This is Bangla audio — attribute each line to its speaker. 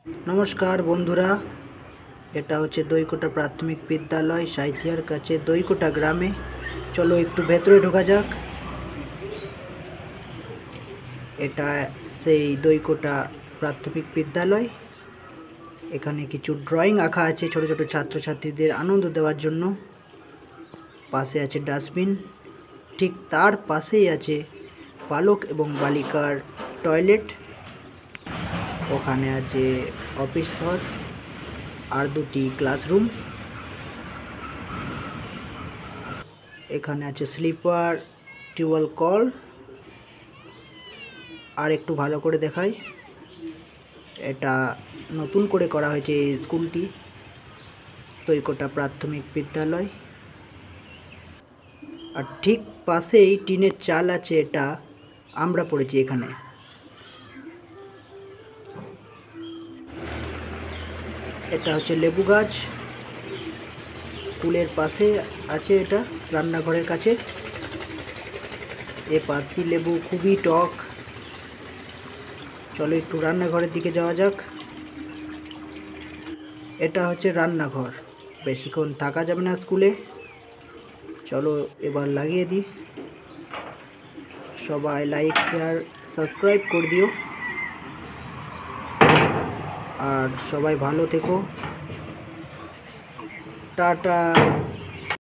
Speaker 1: নমস্কার বন্ধুরা, এটা হচ্ছে দইকোটা প্রাথমিক বিদ্যালয়, সাঁইথিয়ার কাছে দইকোটা গ্রামে। চলো একটু ভেতরে ঢোকা যাক। এটা সেই দইকোটা প্রাথমিক বিদ্যালয়। এখানে কিছু ড্রয়িং আঁকা আছে ছোট ছোট ছাত্রছাত্রীদের আনন্দ দেওয়ার জন্য। পাশে আছে ডাস্টবিন, ঠিক তার পাশেই আছে বালক এবং বালিকার টয়লেট। ওখানে আছে অফিস ঘর আর দুটি ক্লাসরুম। এখানে আছে স্লিপার, টিউবওয়েল কল। আর একটু ভালো করে দেখাই, এটা নতুন করে করা হয়েছে এই স্কুলটি, দইকোটা প্রাথমিক বিদ্যালয়। আর ঠিক পাশেই টিনের চাল আছে, এটা আমরা পড়েছি এখানে। এটা হচ্ছে লেবু গাছ, স্কুলের পাশে আছে, এটা রান্নাঘরের কাছে। এ পাতি লেবু খুবই টক। চলো একটু রান্নাঘরের দিকে যাওয়া যাক। এটা হচ্ছে রান্নাঘর, বেশিক্ষণ থাকা যাবে না স্কুলে। চলো এবার লাগিয়ে দিই। সবাই লাইক শেয়ার সাবস্ক্রাইব করে দিও, আর সবাই ভালো থেকো। টাটা।